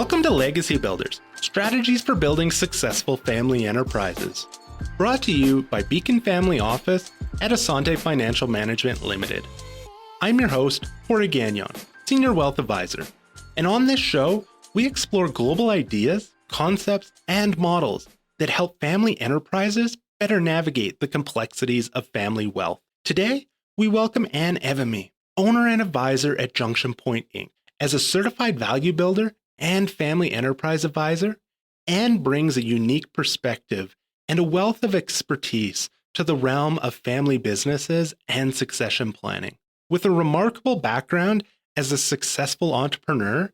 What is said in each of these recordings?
Welcome to Legacy Builders, strategies for building successful family enterprises. Brought to you by Beacon Family Office at Asante Financial Management Limited. I'm your host, Jorge Gagnon, Senior Wealth Advisor. And on this show, we explore global ideas, concepts, and models that help family enterprises better navigate the complexities of family wealth. Today, we welcome Ann Evamy, owner and advisor at Junction Point Inc. As a certified value builder and family enterprise advisor, Ann brings a unique perspective and a wealth of expertise to the realm of family businesses and succession planning. With a remarkable background as a successful entrepreneur,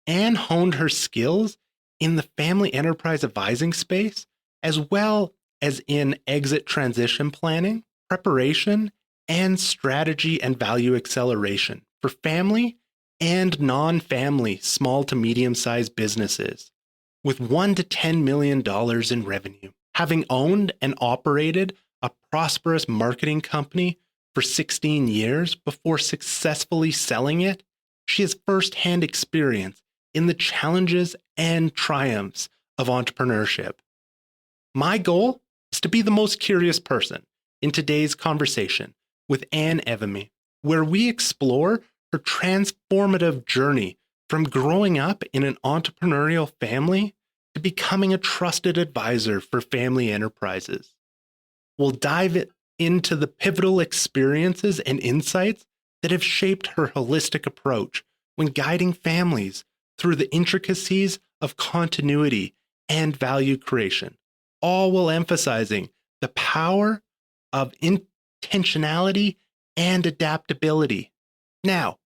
Ann honed her skills in the family enterprise advising space, as well as in exit transition planning, preparation, and strategy and value acceleration for family and non-family small to medium-sized businesses with $1 to $10 million in revenue. Having owned and operated a prosperous marketing company for 16 years before successfully selling it, she has firsthand experience in the challenges and triumphs of entrepreneurship. My goal is to be the most curious person in today's conversation with Ann Evamy, where we explore her transformative journey from growing up in an entrepreneurial family to becoming a trusted advisor for family enterprises. We'll dive into the pivotal experiences and insights that have shaped her holistic approach when guiding families through the intricacies of continuity and value creation, all while emphasizing the power of intentionality and adaptability. Now,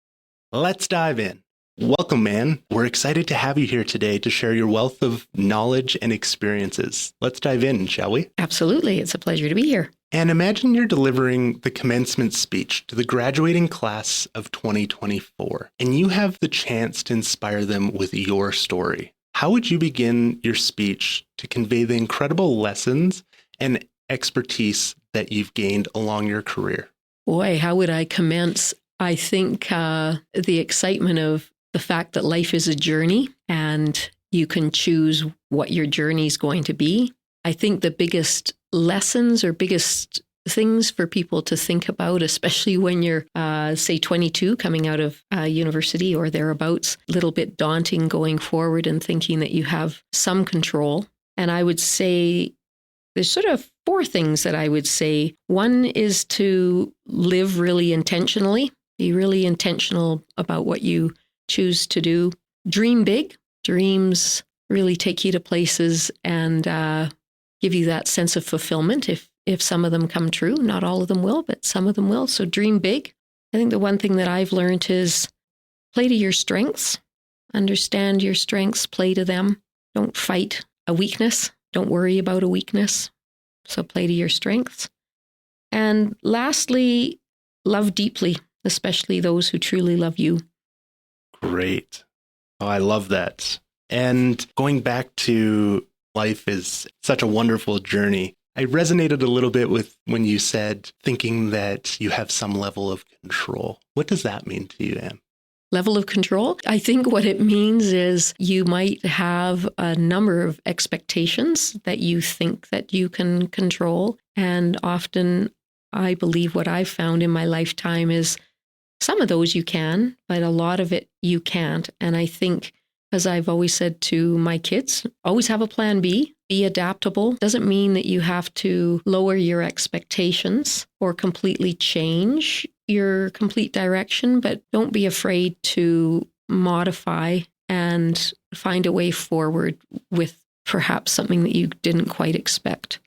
let's dive in. Welcome, Ann. We're excited to have you here today to share your wealth of knowledge and experiences. Let's dive in, shall we? Absolutely. It's a pleasure to be here. And imagine you're delivering the commencement speech to the graduating class of 2024, and you have the chance to inspire them with your story. How would you begin your speech to convey the incredible lessons and expertise that you've gained along your career? Boy, how would I commence? I think the excitement of the fact that life is a journey and you can choose what your journey is going to be. I think the biggest lessons or biggest things for people to think about, especially when you're, say, 22, coming out of university or thereabouts, a little bit daunting going forward and thinking that you have some control. And I would say there's sort of four things that I would say. One is to live really intentionally, be really intentional about what you choose to do. Dream big. Dreams really take you to places and give you that sense of fulfillment if some of them come true. Not all of them will, but some of them will. So dream big. I think the one thing that I've learned is play to your strengths. Understand your strengths, play to them. Don't fight a weakness. Don't worry about a weakness. So play to your strengths. And lastly, love deeply, especially those who truly love you. Great. Oh, I love that. And going back to life is such a wonderful journey. I resonated a little bit with when you said thinking that you have some level of control. What does that mean to you, Ann? Level of control? I think what it means is you might have a number of expectations that you think that you can control. And often I believe what I've found in my lifetime is some of those you can, but a lot of it you can't. And I think, as I've always said to my kids, always have a plan B, be adaptable. Doesn't mean that you have to lower your expectations or completely change your complete direction, but don't be afraid to modify and find a way forward with perhaps something that you didn't quite expect.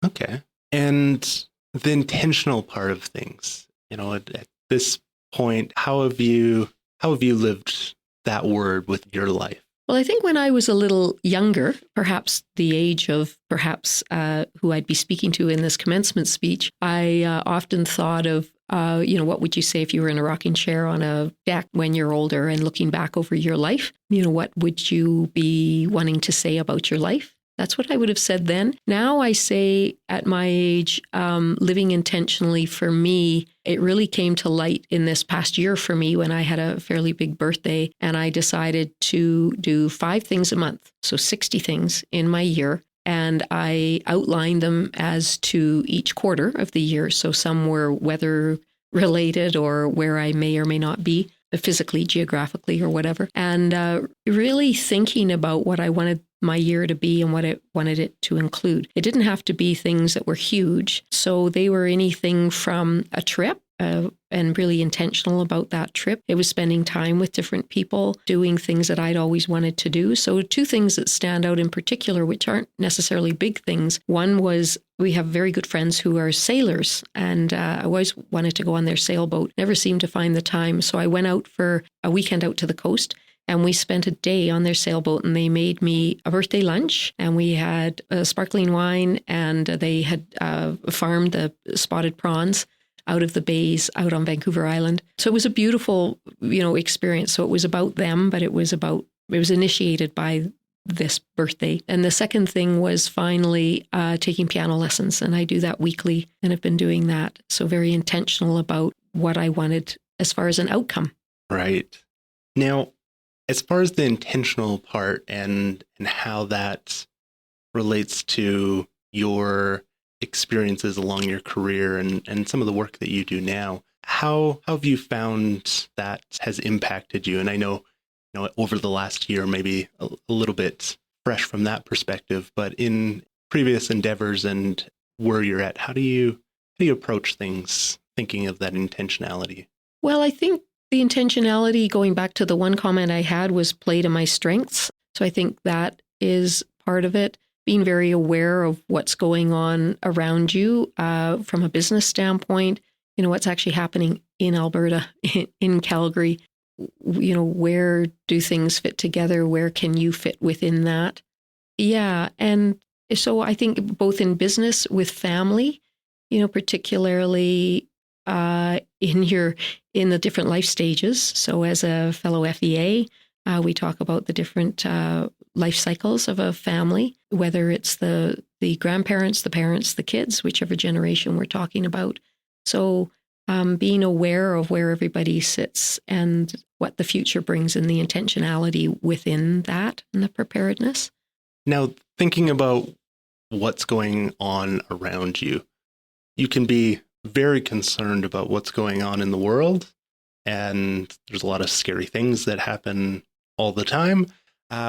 Okay. And the intentional part of things, at this point, how have you lived that word with your life? Well, I think when I was a little younger, perhaps the age of who I'd be speaking to in this commencement speech, I often thought of, what would you say if you were in a rocking chair on a deck when you're older and looking back over your life? What would you be wanting to say about your life? That's what I would have said then. Now I say at my age, living intentionally for me, it really came to light in this past year for me when I had a fairly big birthday and I decided to do 5 things a month. So 60 things in my year. And I outlined them as to each quarter of the year. So some were weather related or where I may or may not be physically, geographically, or whatever. And really thinking about what I wanted my year to be and what I wanted it to include. It didn't have to be things that were huge. So they were anything from a trip, and really intentional about that trip. It was spending time with different people, doing things that I'd always wanted to do. So 2 things that stand out in particular, which aren't necessarily big things. One was we have very good friends who are sailors, and I always wanted to go on their sailboat, never seemed to find the time. So I went out for a weekend out to the coast, and we spent a day on their sailboat, and they made me a birthday lunch, and we had sparkling wine, and they had farmed the spotted prawns out of the bays out on Vancouver Island. So it was a beautiful, experience. So it was about them, but it was initiated by this birthday. And the second thing was finally taking piano lessons. And I do that weekly and have been doing that. So very intentional about what I wanted as far as an outcome. Right. Now, as far as the intentional part and how that relates to your experiences along your career and some of the work that you do now, how have you found that has impacted you? And I know, over the last year, maybe a little bit fresh from that perspective, but in previous endeavors and where you're at, how do you approach things thinking of that intentionality? Well, I think the intentionality, going back to the one comment I had, was play to my strengths. So I think that is part of it. Being very aware of what's going on around you from a business standpoint, what's actually happening in Alberta, in Calgary, where do things fit together? Where can you fit within that? Yeah. And so I think both in business with family, particularly in the different life stages. So as a fellow FEA, we talk about the different life cycles of a family, whether it's the grandparents, the parents, the kids, whichever generation we're talking about. So being aware of where everybody sits and what the future brings and the intentionality within that and the preparedness. Now, thinking about what's going on around you, you can be very concerned about what's going on in the world. And there's a lot of scary things that happen all the time.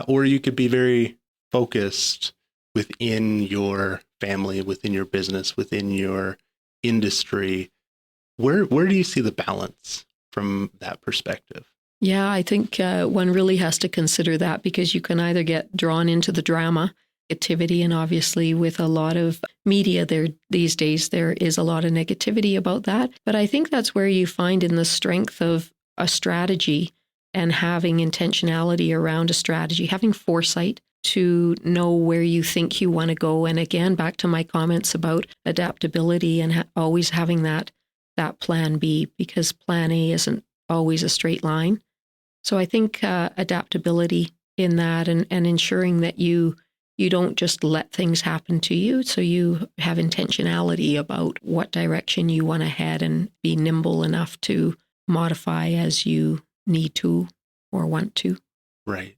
Or you could be very focused within your family, within your business, within your industry. Where do you see the balance from that perspective? Yeah, I think one really has to consider that, because you can either get drawn into the drama, negativity, and obviously with a lot of media there these days, there is a lot of negativity about that. But I think that's where you find in the strength of a strategy and having intentionality around a strategy, having foresight to know where you think you want to go. And again, back to my comments about adaptability and always having that plan B, because plan A isn't always a straight line. So I think adaptability in that and ensuring that you don't just let things happen to you. So you have intentionality about what direction you want to head and be nimble enough to modify as you need to or want to. Right.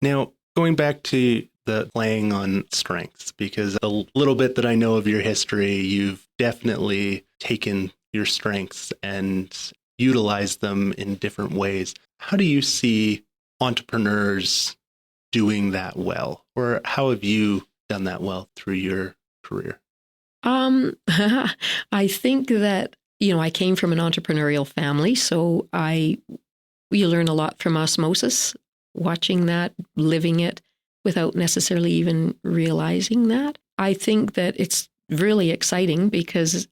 Now, going back to the playing on strengths, because a little bit that I know of your history, you've definitely taken your strengths and utilized them in different ways. How do you see entrepreneurs doing that well? Or how have you done that well through your career? I think that, I came from an entrepreneurial family, so you learn a lot from osmosis, watching that, living it without necessarily even realizing that. I think that it's really exciting because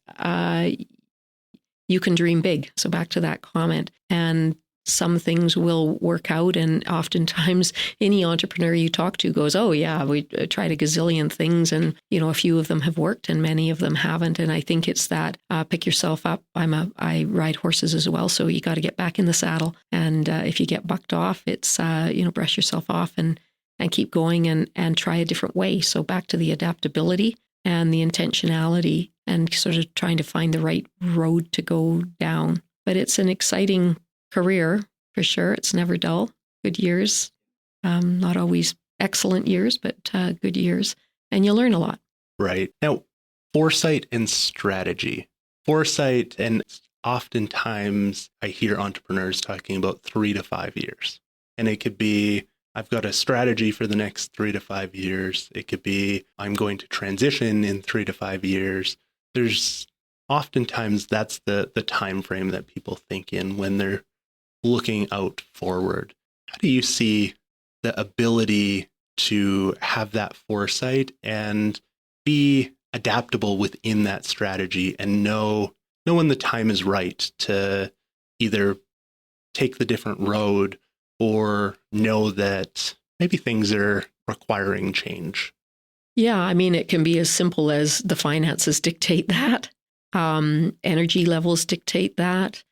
you can dream big. So back to that comment. And some things will work out. And oftentimes any entrepreneur you talk to goes, oh yeah, we tried a gazillion things and, a few of them have worked and many of them haven't. And I think it's that pick yourself up. I ride horses as well. So you got to get back in the saddle. And if you get bucked off, it's, brush yourself off and and keep going and try a different way. So back to the adaptability and the intentionality and sort of trying to find the right road to go down. But it's an exciting career for sure. It's never dull. Good years, not always excellent years, but good years. And you learn a lot. Right. Now, foresight and strategy. Foresight, and oftentimes I hear entrepreneurs talking about 3 to 5 years. And it could be, I've got a strategy for the next 3 to 5 years. It could be, I'm going to transition in 3 to 5 years. There's oftentimes that's the time frame that people think in when they're looking out forward. How do you see the ability to have that foresight and be adaptable within that strategy and know when the time is right to either take the different road or know that maybe things are requiring change? Yeah, I mean, it can be as simple as the finances dictate that. Energy levels dictate that.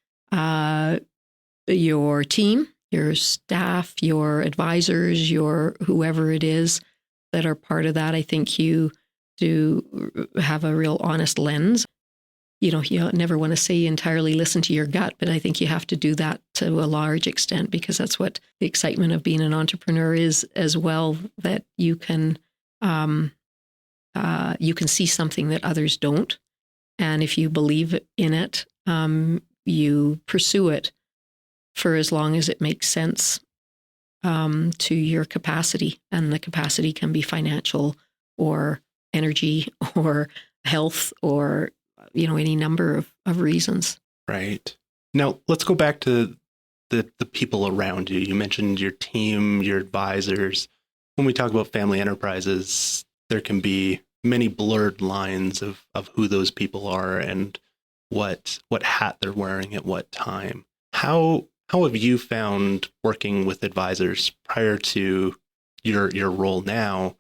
Your team, your staff, your advisors, your whoever it is that are part of that. I think you do have a real honest lens. You never want to say entirely listen to your gut, but I think you have to do that to a large extent because that's what the excitement of being an entrepreneur is as well, that you can see something that others don't. And if you believe in it, you pursue it for as long as it makes sense to your capacity. And the capacity can be financial or energy or health or, any number of reasons. Right. Now, let's go back to the people around you. You mentioned your team, your advisors. When we talk about family enterprises, there can be many blurred lines of who those people are and what hat they're wearing at what time. How have you found working with advisors prior to your role now,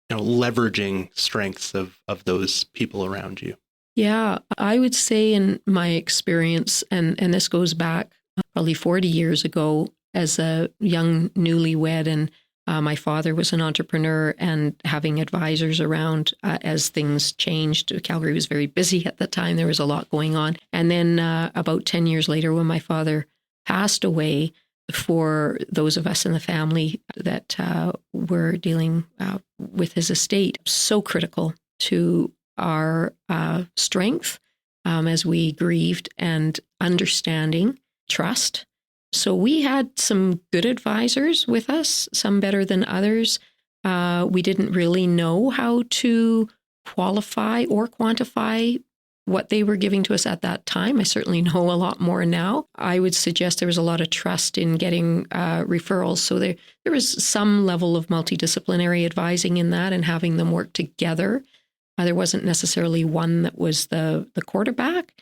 leveraging strengths of those people around you? Yeah, I would say in my experience, and this goes back probably 40 years ago as a young newlywed, and my father was an entrepreneur, and having advisors around as things changed. Calgary was very busy at the time. There was a lot going on. And then about 10 years later, when my father passed away, for those of us in the family that were dealing with his estate, so critical to our strength as we grieved and understanding, trust. So we had some good advisors with us, some better than others. We didn't really know how to qualify or quantify what they were giving to us at that time. I certainly know a lot more now. I would suggest there was a lot of trust in getting referrals. So there was some level of multidisciplinary advising in that and having them work together. There wasn't necessarily one that was the quarterback.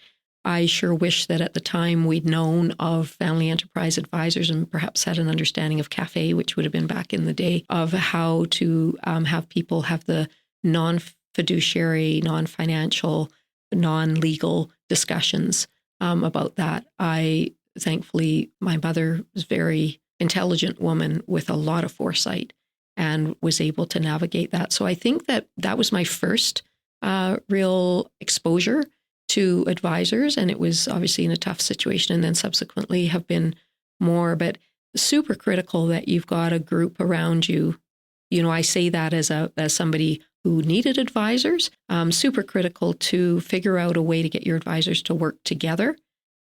I sure wish that at the time we'd known of family enterprise advisors and perhaps had an understanding of CAFE, which would have been back in the day, of how to have people have the non-fiduciary, non-financial, non-legal discussions about that. Thankfully, my mother was a very intelligent woman with a lot of foresight and was able to navigate that. So I think that was my first real exposure to advisors, and it was obviously in a tough situation, and then subsequently have been more, but super critical that you've got a group around you. I say that as somebody who needed advisors, super critical to figure out a way to get your advisors to work together.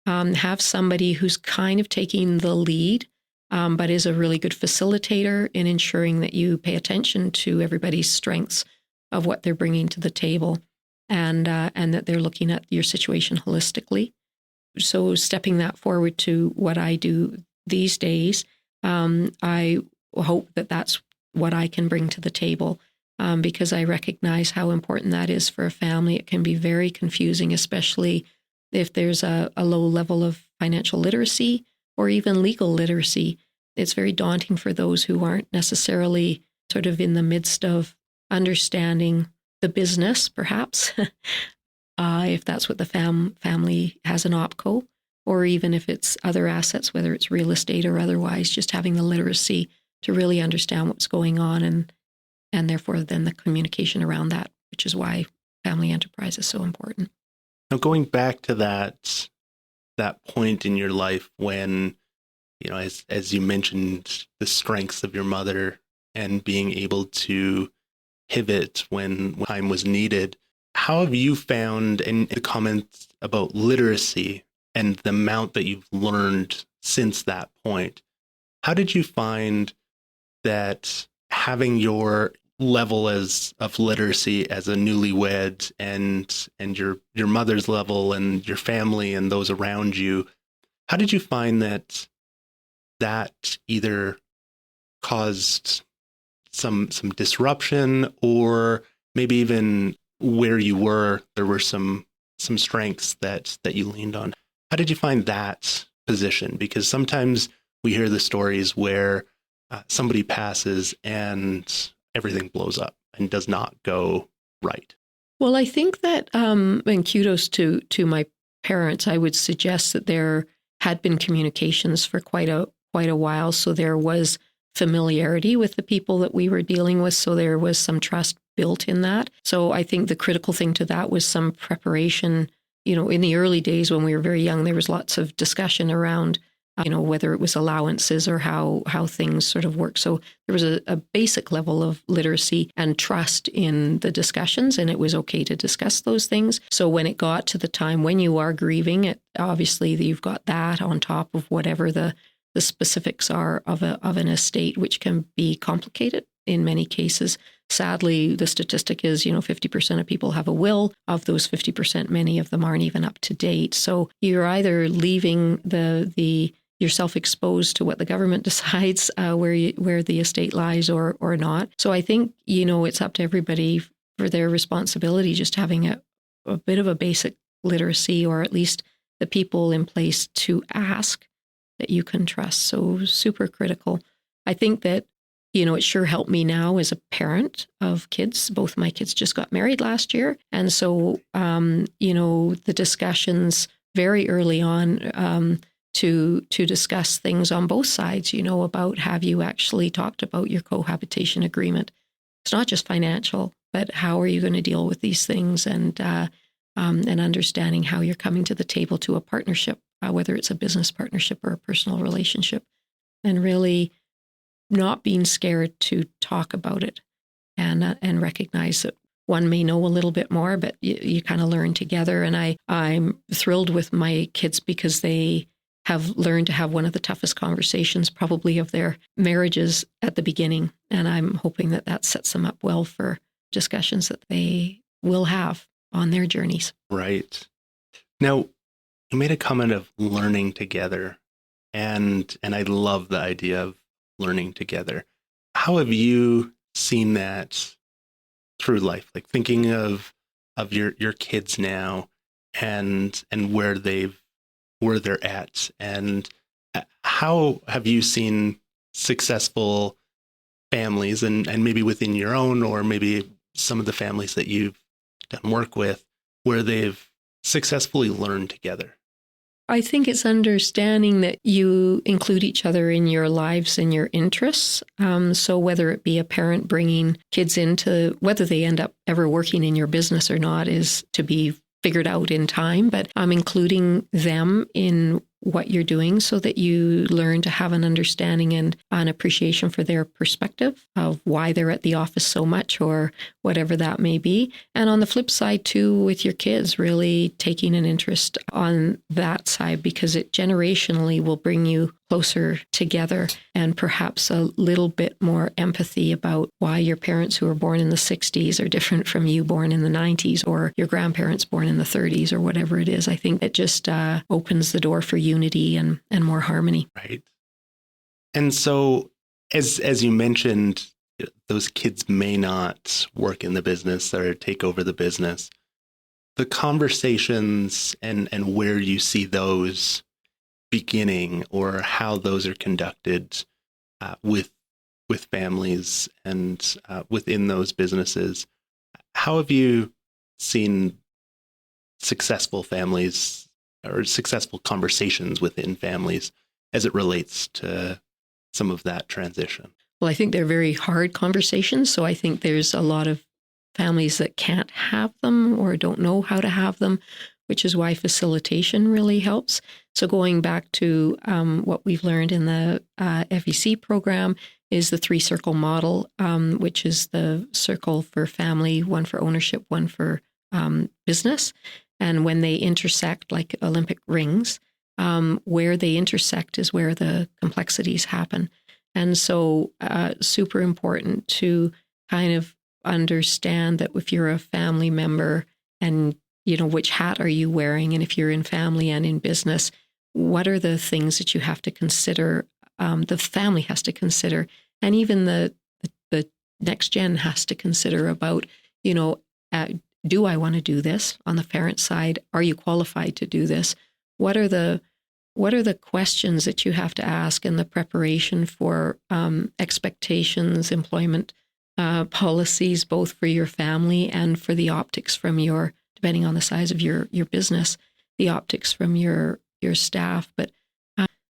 Have somebody who's kind of taking the lead, but is a really good facilitator in ensuring that you pay attention to everybody's strengths of what they're bringing to the table, and that they're looking at your situation holistically. So stepping that forward to what I do these days, I hope that that's what I can bring to the table, because I recognize how important that is for a family. It can be very confusing, especially if there's a low level of financial literacy or even legal literacy. It's very daunting for those who aren't necessarily sort of in the midst of understanding the business, perhaps, if that's what the family has an opco, or even if it's other assets, whether it's real estate or otherwise, just having the literacy to really understand what's going on, and therefore then the communication around that, which is why family enterprise is so important. Now, going back to that point in your life when, as you mentioned, the strengths of your mother and being able to pivot when time was needed, how have you found, in the comments about literacy and the amount that you've learned since that point, how did you find that having your level of literacy as a newlywed and your mother's level and your family and those around you, how did you find that either caused some disruption, or maybe even where you were, there were some strengths that you leaned on? How did you find that position? Because sometimes we hear the stories where somebody passes and everything blows up and does not go right. Well, I think that, and kudos to my parents, I would suggest that there had been communications for quite a while. So there was familiarity with the people that we were dealing with. So there was some trust built in that. So I think the critical thing to that was some preparation. In the early days when we were very young, there was lots of discussion around whether it was allowances or how things sort of work. So there was a basic level of literacy and trust in the discussions, and it was okay to discuss those things. So when it got to the time when you are grieving, obviously you've got that on top of whatever the specifics are of an estate, which can be complicated in many cases. Sadly, the statistic is, 50% of people have a will. Of those 50%, many of them aren't even up to date. So you're either leaving yourself exposed to what the government decides where the estate lies or not. So I think, it's up to everybody for their responsibility, just having a bit of a basic literacy, or at least the people in place to ask that you can trust. So super critical. I think that, it sure helped me now as a parent of kids. Both my kids just got married last year. And so, the discussions very early on to discuss things on both sides, about, have you actually talked about your cohabitation agreement? It's not just financial, but how are you going to deal with these things, and understanding how you're coming to the table to a partnership, whether it's a business partnership or a personal relationship, and really not being scared to talk about it and recognize that one may know a little bit more, but you kind of learn together. And I'm thrilled with my kids because they have learned to have one of the toughest conversations probably of their marriages at the beginning. And I'm hoping that sets them up well for discussions that they will have on their journeys. Right. Now, you made a comment of learning together, and I love the idea of learning together. How have you seen that through life? Like thinking of your kids now and where they're at, and how have you seen successful families and maybe within your own, or maybe some of the families that you've done work with, where they've successfully learned together? I think it's understanding that you include each other in your lives and your interests. So whether it be a parent bringing kids into, whether they end up ever working in your business or not is to be figured out in time, but including them in what you're doing so that you learn to have an understanding and an appreciation for their perspective of why they're at the office so much or whatever that may be. And on the flip side too, with your kids, really taking an interest on that side, because it generationally will bring you closer together, and perhaps a little bit more empathy about why your parents who were born in the 60s are different from you born in the 90s, or your grandparents born in the 30s, or whatever it is. I think it just opens the door for unity and more harmony. Right. And so, as you mentioned, those kids may not work in the business or take over the business. The conversations and where you see those beginning, or how those are conducted with families and within those businesses, how have you seen successful families or successful conversations within families as it relates to some of that transition? Well, I think they're very hard conversations. So I think there's a lot of families that can't have them or don't know how to have them, which is why facilitation really helps. So going back to what we've learned in the FEC program is the 3-circle model, which is the circle for family, one for ownership, one for business. And when they intersect, like Olympic rings, where they intersect is where the complexities happen. And so super important to kind of understand that if you're a family member and, which hat are you wearing? And if you're in family and in business, what are the things that you have to consider, the family has to consider, and even the next gen has to consider about, do I want to do this on the parent side? Are you qualified to do this? What are the questions that you have to ask in the preparation for expectations, employment policies, both for your family and for the optics from your, depending on the size of your business, the optics from your staff. But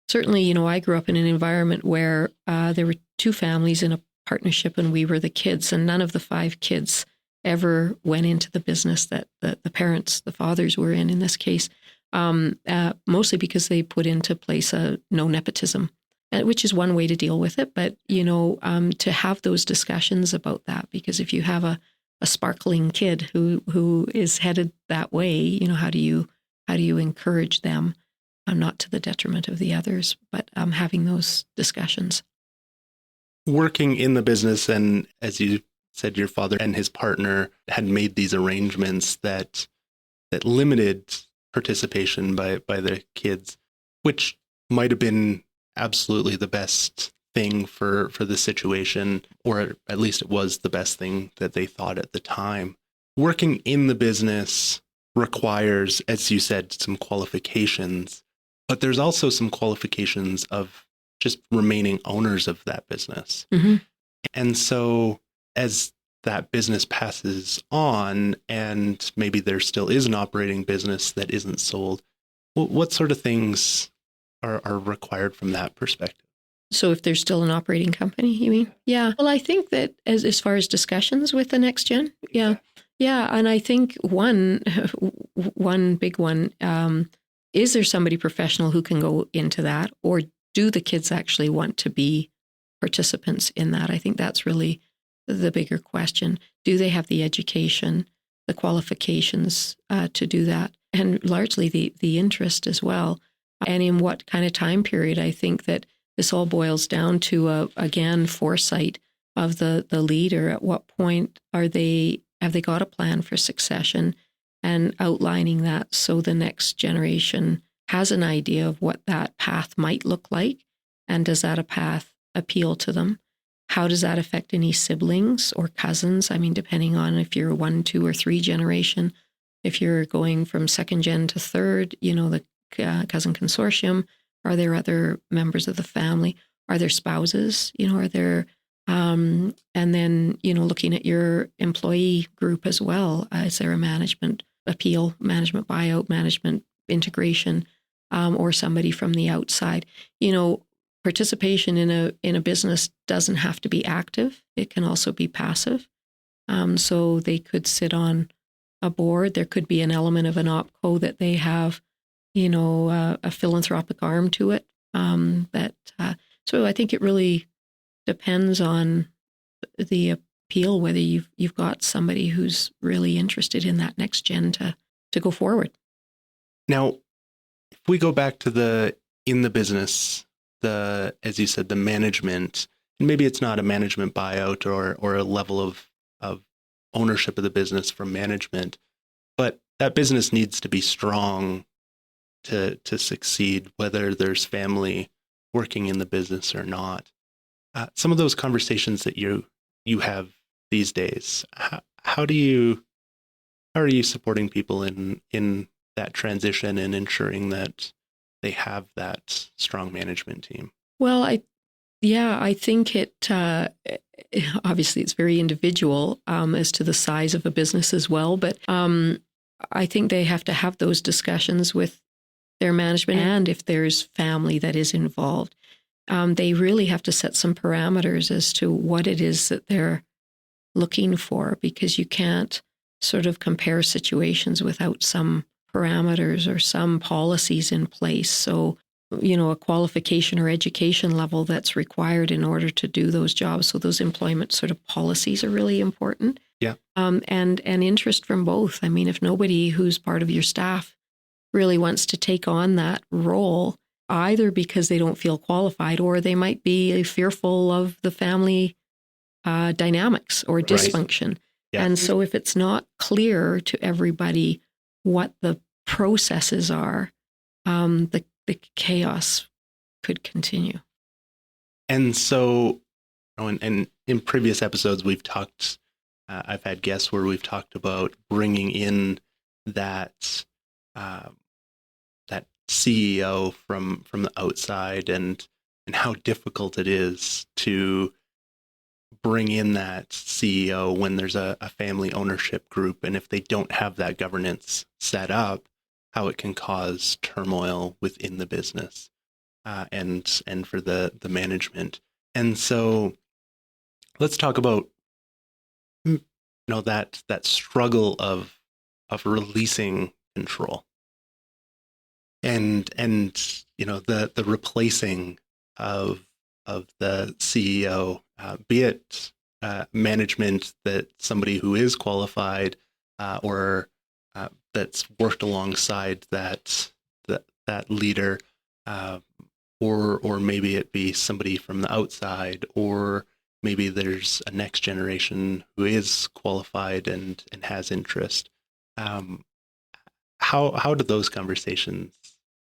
certainly, I grew up in an environment where there were 2 families in a partnership and we were the kids, and none of the 5 kids ever went into the business that the parents, the fathers were in this case. Mostly because they put into place a no nepotism, which is one way to deal with it. But, to have those discussions about that, because if you have a sparkling kid who is headed that way, how do you encourage them, not to the detriment of the others, but having those discussions. Working in the business, and as you said, your father and his partner had made these arrangements that limited participation by the kids, which might have been absolutely the best thing for the situation, or at least it was the best thing that they thought at the time. Working in the business requires, as you said, some qualifications, but there's also some qualifications of just remaining owners of that business. Mm-hmm. And so as that business passes on and maybe there still is an operating business that isn't sold, what sort of things are required from that perspective? So if there's still an operating company, you mean? Yeah. Well, I think that as far as discussions with the next gen, yeah. And I think one big one, is there somebody professional who can go into that, or do the kids actually want to be participants in that? I think that's really the bigger question. Do they have the education, the qualifications to do that? And largely the interest as well. And in what kind of time period? I think that this all boils down to, again, foresight of the leader. At what point have they got a plan for succession, and outlining that so the next generation has an idea of what that path might look like, and does that a path appeal to them? How does that affect any siblings or cousins? I mean, depending on if you're 1, 2, or 3 generation, if you're going from 2nd gen to 3rd, the cousin consortium, are there other members of the family? Are there spouses? Are there, and then, looking at your employee group as well. Is there a management appeal, management buyout, management integration, or somebody from the outside? Participation in a business doesn't have to be active. It can also be passive. So they could sit on a board. There could be an element of an opco that they have, a philanthropic arm to it. So I think it really depends on the appeal, whether you've got somebody who's really interested in that next gen to go forward. Now, if we go back to in the business, as you said, the management, and maybe it's not a management buyout or a level of ownership of the business from management, but that business needs to be strong to succeed, whether there's family working in the business or not. Some of those conversations that you have these days, how are you supporting people in that transition and ensuring that they have that strong management team? Well, I think it obviously it's very individual as to the size of a business as well, but I think they have to have those discussions with their management, and if there's family that is involved. they really have to set some parameters as to what it is that they're looking for, because you can't sort of compare situations without some parameters or some policies in place. So, a qualification or education level that's required in order to do those jobs. So those employment sort of policies are really important. Yeah. And interest from both. I mean, if nobody who's part of your staff really wants to take on that role, either because they don't feel qualified or they might be fearful of the family dynamics or dysfunction. Right. Yeah. And so if it's not clear to everybody what the processes are, the chaos could continue. And so, and in previous episodes, we've talked, I've had guests where we've talked about bringing in that that CEO from the outside, and how difficult it is to bring in that CEO when there's a family ownership group, and if they don't have that governance set up, how it can cause turmoil within the business, and for the management. And so let's talk about that struggle of releasing control, and the replacing of the CEO, be it management that somebody who is qualified, or that's worked alongside that leader, or maybe it be somebody from the outside, or maybe there's a next generation who is qualified and has interest. How do those conversations?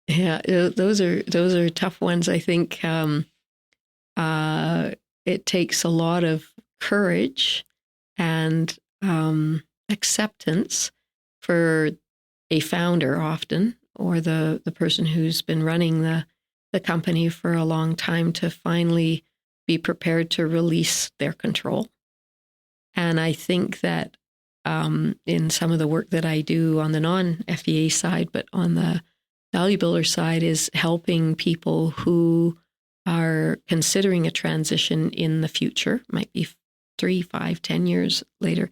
Yeah, those are tough ones. I think it takes a lot of courage and acceptance for a founder, often, or the person who's been running the company for a long time, to finally be prepared to release their control. And I think that in some of the work that I do on the non-FEA side, but on the value builder side, is helping people who are considering a transition in the future, might be 3, 5, 10 years later,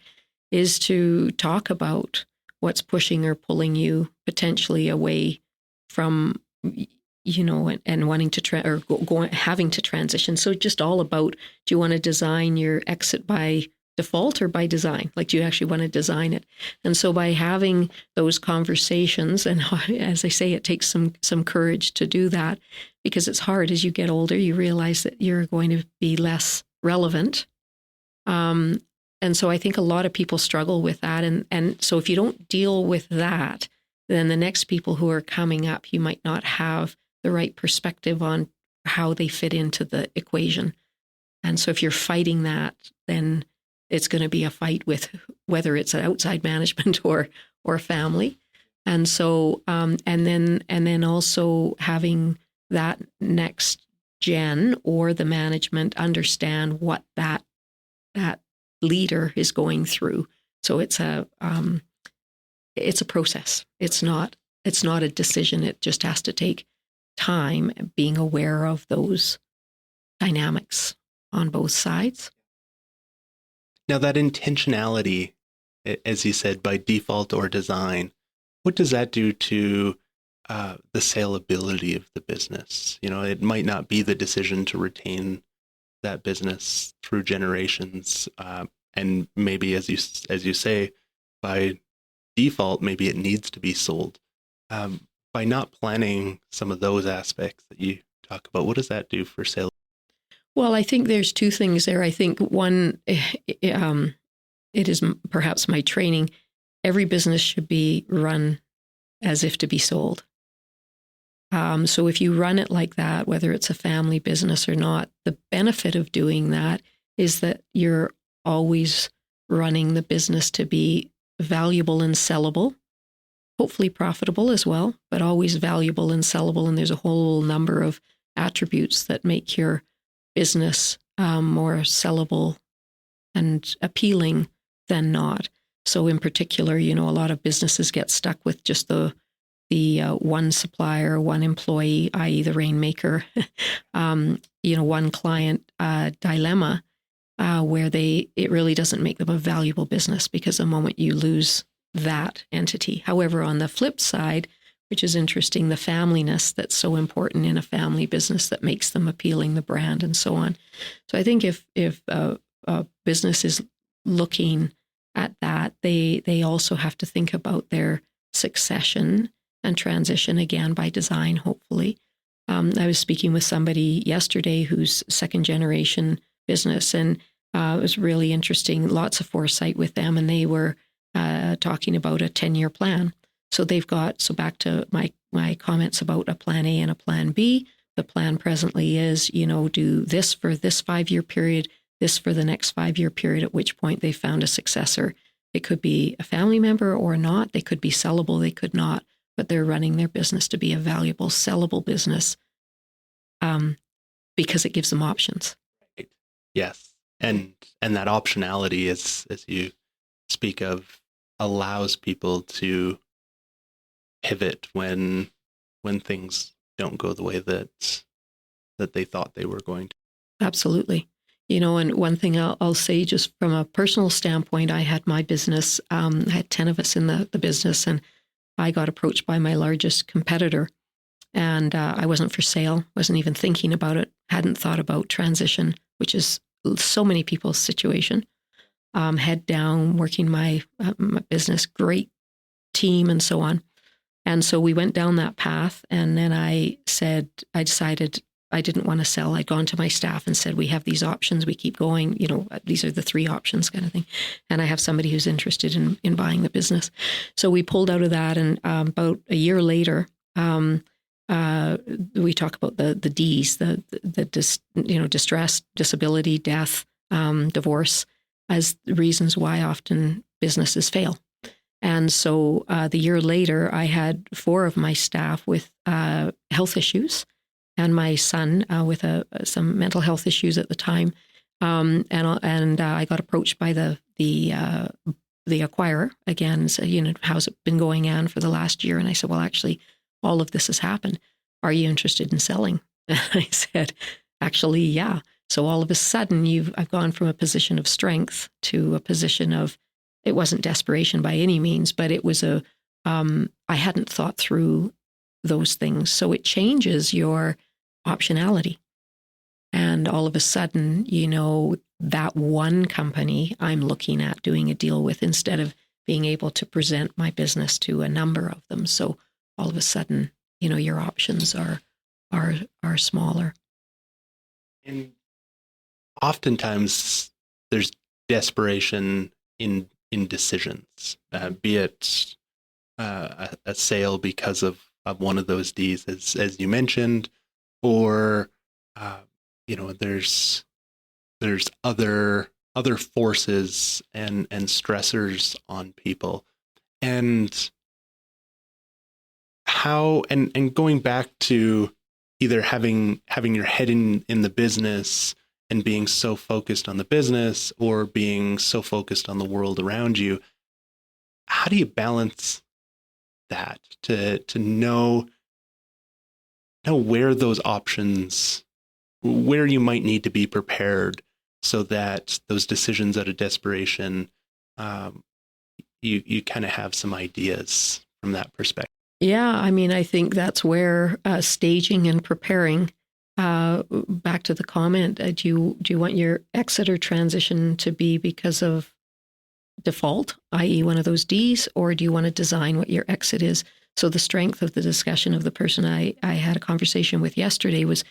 is to talk about what's pushing or pulling you potentially away from, and wanting to having to transition. So just all about, do you want to design your exit by default or by design? Like, do you actually want to design it? And so by having those conversations, and as I say, it takes some courage to do that, because it's hard. As you get older, you realize that you're going to be less relevant. And so I think a lot of people struggle with that. And so if you don't deal with that, then the next people who are coming up, you might not have the right perspective on how they fit into the equation. And so if you're fighting that, then it's going to be a fight with whether it's an outside management or family. And so, and then also having that next gen or the management understand what that leader is going through. So it's a process. It's not a decision. It just has to take time, being aware of those dynamics on both sides. Now, that intentionality, as you said, by default or design, what does that do to the saleability of the business? It might not be the decision to retain that business through generations, and maybe, as you say, by default, maybe it needs to be sold. By not planning some of those aspects that you talk about, what does that do for sale? Well, I think there's two things there. I think one, it is perhaps my training. Every business should be run as if to be sold. So if you run it like that, whether it's a family business or not, the benefit of doing that is that you're always running the business to be valuable and sellable, hopefully profitable as well, but always valuable and sellable. And there's a whole number of attributes that make your business more sellable and appealing than not. So in particular, a lot of businesses get stuck with just the one supplier, one employee, i.e. the rainmaker, one client dilemma where it really doesn't make them a valuable business, because the moment you lose that entity. However, on the flip side, which is interesting, the familyness that's so important in a family business that makes them appealing, the brand and so on. So I think if a business is looking at that, they also have to think about their succession and transition, again, by design, hopefully. I was speaking with somebody yesterday who's second generation business, and it was really interesting, lots of foresight with them, and they were talking about a 10-year plan. So they've got, so back to my comments about a plan A and a plan B, the plan presently is, do this for this 5-year period, this for the next 5-year period, at which point they found a successor. It could be a family member or not. They could be sellable, they could not, but they're running their business to be a valuable, sellable business because it gives them options. Right. Yes. And that optionality, as you speak of, allows people to pivot when things don't go the way that they thought they were going to. Absolutely. And one thing I'll say, just from a personal standpoint, I had my business, I had 10 of us in the business, and I got approached by my largest competitor, and I wasn't for sale, wasn't even thinking about it, hadn't thought about transition, which is so many people's situation. Head down, working my business, great team and so on. And so we went down that path, and then I decided I didn't want to sell. I'd gone to my staff and said, we have these options, we keep going, these are the 3 options kind of thing. And I have somebody who's interested in buying the business. So we pulled out of that, and about a year later, we talk about the Ds, distress, disability, death, divorce, as the reasons why often businesses fail. And so the year later, I had 4 of my staff with health issues, and my son with some mental health issues at the time. And I got approached by the acquirer again, said, how's it been going on for the last year? And I said, well, actually, all of this has happened. Are you interested in selling? And I said, actually, yeah. So all of a sudden, I've gone from a position of strength to a position of, it wasn't desperation by any means, but it was I hadn't thought through those things. So it changes your optionality. And all of a sudden, that one company I'm looking at doing a deal with, instead of being able to present my business to a number of them. So all of a sudden, your options are smaller. And oftentimes there's desperation in decisions, be it a sale because of one of those Ds, as you mentioned, or there's other forces and stressors on people, and how and going back to either having your head in the business and being so focused on the business, or being so focused on the world around you. How do you balance that to know where those options, where you might need to be prepared, so that those decisions out of desperation, you kind of have some ideas from that perspective? Yeah, I think that's where staging and preparing. Back to the comment, do you want your exit or transition to be because of default, i.e. one of those Ds, or do you want to design what your exit is? So the strength of the discussion of the person I had a conversation with yesterday was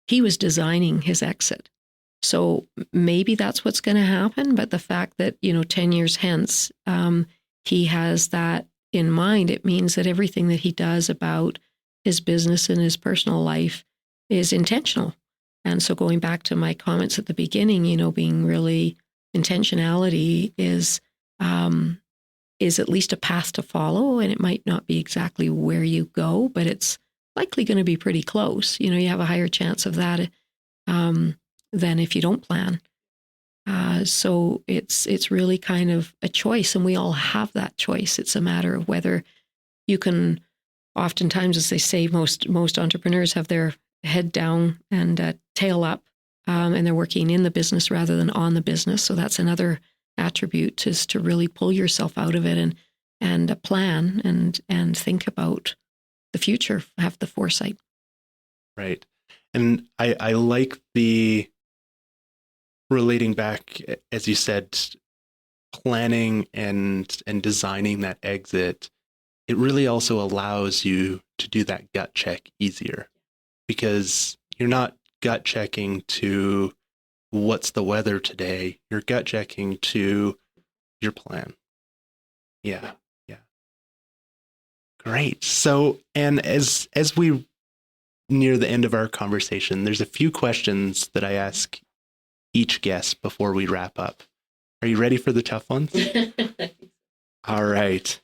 he was designing his exit. So maybe that's what's going to happen, but the fact that, 10 years hence, he has that in mind, it means that everything that he does about his business and his personal life is intentional. And so going back to my comments at the beginning, being really intentionality is at least a path to follow, and it might not be exactly where you go, but it's likely going to be pretty close. You have a higher chance of that than if you don't plan. So it's really kind of a choice, and we all have that choice. It's a matter of whether you can oftentimes, as they say, most entrepreneurs have their head down and tail up, and they're working in the business rather than on the business. So that's another attribute, is to really pull yourself out of it and plan and think about the future, have the foresight. Right. And I like the relating back, as you said, planning and designing that exit. It really also allows you to do that gut check easier, because you're not gut checking to what's the weather today. You're gut checking to your plan. Yeah. Yeah. Great. So, and as we near the end of our conversation, there's a few questions that I ask each guest before we wrap up. Are you ready for the tough ones? All right.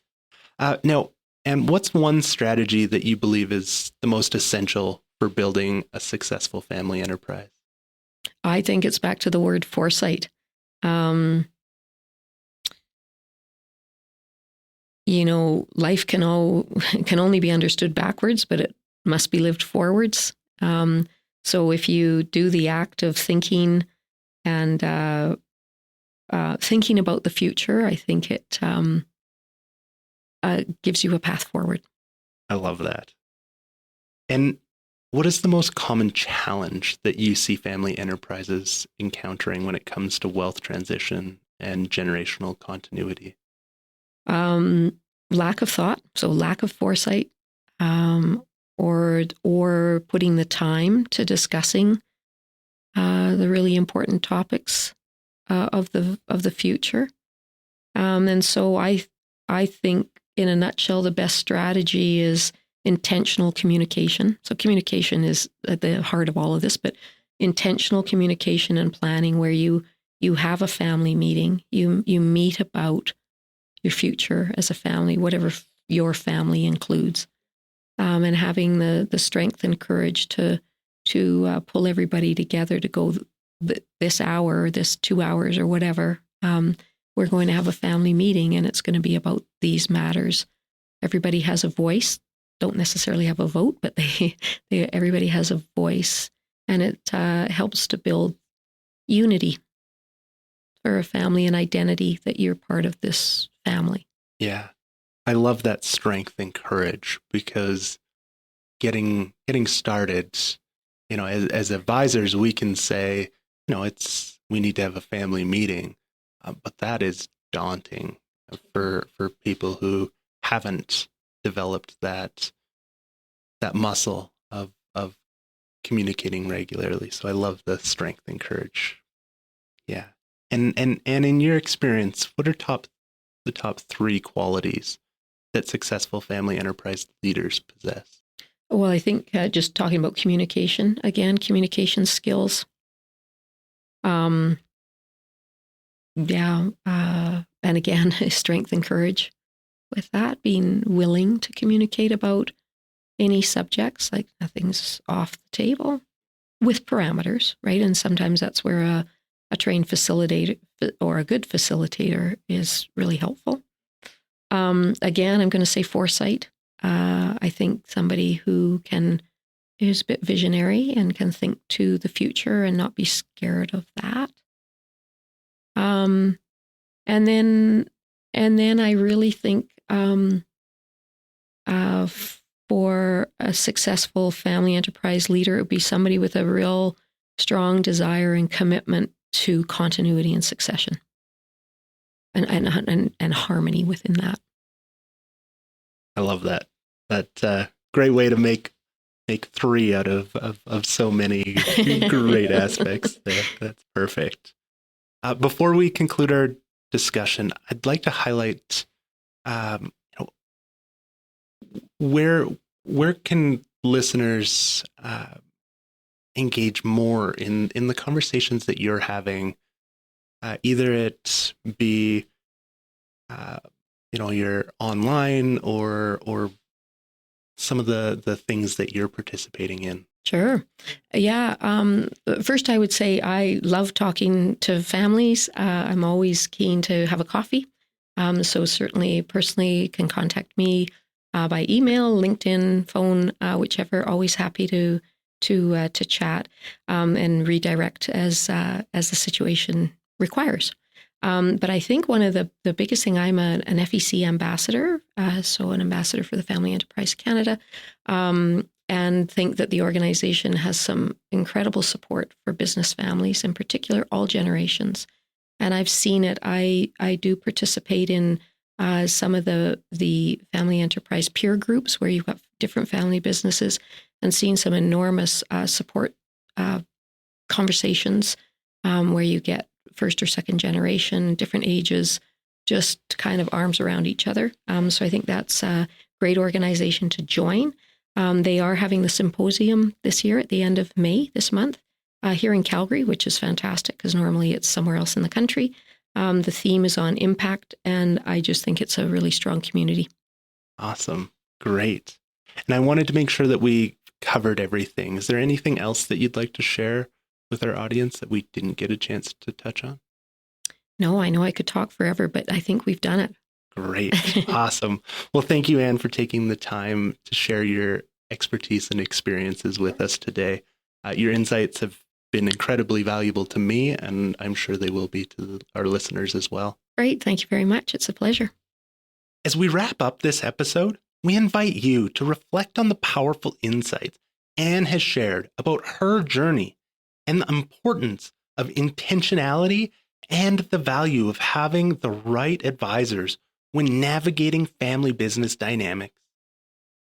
Now, and what's one strategy that you believe is the most essential for building a successful family enterprise? I think it's back to the word foresight. Life can only be understood backwards, but it must be lived forwards. So if you do the act of thinking and thinking about the future, I think it gives you a path forward. I love that. And what is the most common challenge that you see family enterprises encountering when it comes to wealth transition and generational continuity? Lack of thought, so lack of foresight, or putting the time to discussing the really important topics of the future. And so I think, in a nutshell, the best strategy is intentional communication. So communication is at the heart of all of this, but intentional communication and planning, where you have a family meeting, you meet about your future as a family, whatever your family includes, and having the strength and courage to pull everybody together to go this hour, or this 2 hours, or whatever. We're going to have a family meeting, and it's going to be about these matters. Everybody has a voice, don't necessarily have a vote, but everybody has a voice, and it helps to build unity for a family and identity that you're part of this family. Yeah. I love that strength and courage, because getting started, as advisors, we can say, we need to have a family meeting, but that is daunting for people who haven't developed that muscle of communicating regularly. So I love the strength and courage. Yeah. And in your experience, what are the top 3 qualities that successful family enterprise leaders possess? Well, I think just talking about communication, again, communication skills. And again, strength and courage. With that, being willing to communicate about any subjects, like nothing's off the table, with parameters, right? And sometimes that's where a trained facilitator or a good facilitator is really helpful. Again, I'm going to say foresight. I think somebody who is a bit visionary and can think to the future and not be scared of that. And then I really think for a successful family enterprise leader, it would be somebody with a real strong desire and commitment to continuity and succession, and harmony within that. I love that. Great way to make 3 out of so many great aspects there. That's perfect. Before we conclude our discussion, I'd like to highlight where can listeners engage more in the conversations that you're having, either it be you're online or some of the things that you're participating in. Sure. Yeah. First, I would say I love talking to families. I'm always keen to have a coffee. So certainly, personally, can contact me by email, LinkedIn, phone, whichever. Always happy to chat and redirect as the situation requires. But I think one of the biggest thing, I'm an FEC ambassador, so an ambassador for the Family Enterprise Canada, and think that the organization has some incredible support for business families, in particular, all generations. And I've seen it. I do participate in some of the family enterprise peer groups where you've got different family businesses, and seen some enormous support conversations where you get first or second generation, different ages, just kind of arms around each other. So I think that's a great organization to join. They are having the symposium this year at the end of May this month here in Calgary, which is fantastic because normally it's somewhere else in the country. The theme is on impact, and I just think it's a really strong community. Awesome. Great. And I wanted to make sure that we covered everything. Is there anything else that you'd like to share with our audience that we didn't get a chance to touch on? No, I know I could talk forever, but I think we've done it. Great. Awesome. Well, thank you, Anne, for taking the time to share your expertise and experiences with us today. Your insights have been incredibly valuable to me, and I'm sure they will be to our listeners as well. Great. Thank you very much. It's a pleasure. As we wrap up this episode, we invite you to reflect on the powerful insights Anne has shared about her journey and the importance of intentionality and the value of having the right advisors when navigating family business dynamics.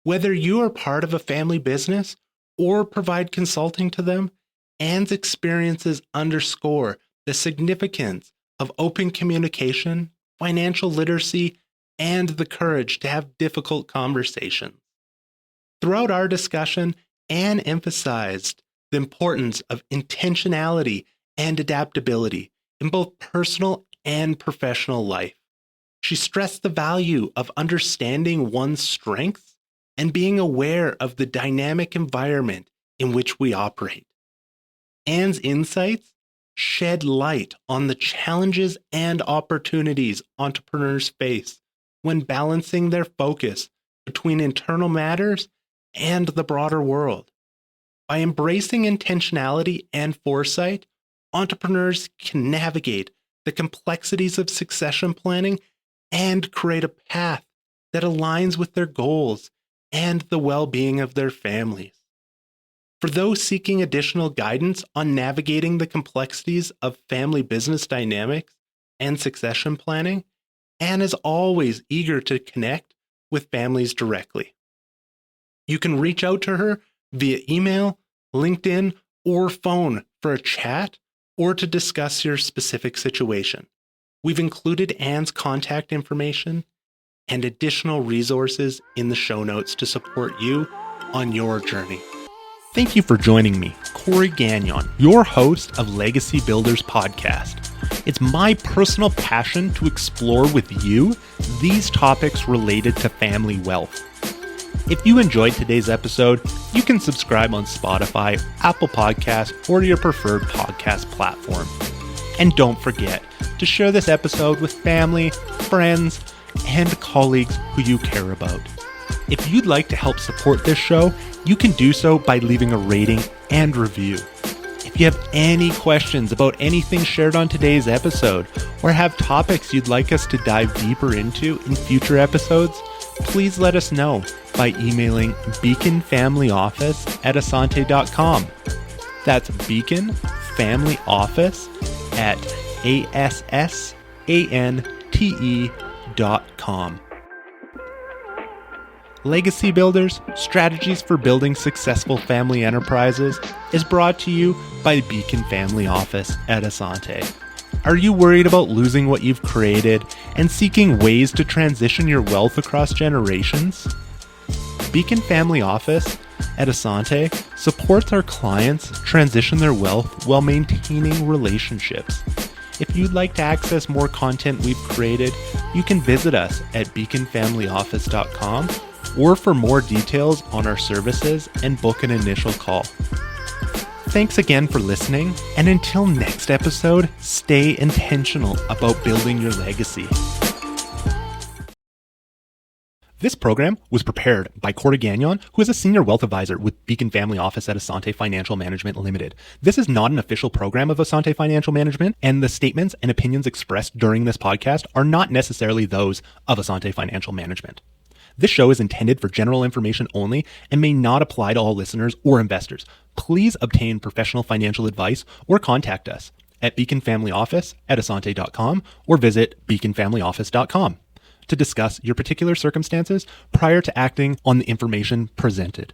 Whether you are part of a family business or provide consulting to them, Anne's experiences underscore the significance of open communication, financial literacy, and the courage to have difficult conversations. Throughout our discussion, Anne emphasized the importance of intentionality and adaptability in both personal and professional life. She stressed the value of understanding one's strengths and being aware of the dynamic environment in which we operate. Anne's insights shed light on the challenges and opportunities entrepreneurs face when balancing their focus between internal matters and the broader world. By embracing intentionality and foresight, entrepreneurs can navigate the complexities of succession planning and create a path that aligns with their goals and the well-being of their families. For those seeking additional guidance on navigating the complexities of family business dynamics and succession planning, Anne is always eager to connect with families directly. You can reach out to her via email, LinkedIn, or phone for a chat or to discuss your specific situation. We've included Anne's contact information and additional resources in the show notes to support you on your journey. Thank you for joining me, Corey Gagnon, your host of Legacy Builders Podcast. It's my personal passion to explore with you these topics related to family wealth. If you enjoyed today's episode, you can subscribe on Spotify, Apple Podcasts, or your preferred podcast platform. And don't forget to share this episode with family, friends, and colleagues who you care about. If you'd like to help support this show, you can do so by leaving a rating and review. If you have any questions about anything shared on today's episode, or have topics you'd like us to dive deeper into in future episodes, please let us know by emailing beaconfamilyoffice@asante.com. That's beaconfamilyoffice@ASSANTE.com. Legacy Builders, Strategies for Building Successful Family Enterprises is brought to you by Beacon Family Office at Asante. Are you worried about losing what you've created and seeking ways to transition your wealth across generations? Beacon Family Office at Asante supports our clients transition their wealth while maintaining relationships. If you'd like to access more content we've created, you can visit us at beaconfamilyoffice.com or for more details on our services and book an initial call. Thanks again for listening, and until next episode, stay intentional about building your legacy. This program was prepared by Corda Gagnon, who is a senior wealth advisor with Beacon Family Office at Asante Financial Management Limited. This is not an official program of Asante Financial Management, and the statements and opinions expressed during this podcast are not necessarily those of Asante Financial Management. This show is intended for general information only and may not apply to all listeners or investors. Please obtain professional financial advice or contact us at beaconfamilyoffice@asante.com or visit beaconfamilyoffice.com to discuss your particular circumstances prior to acting on the information presented.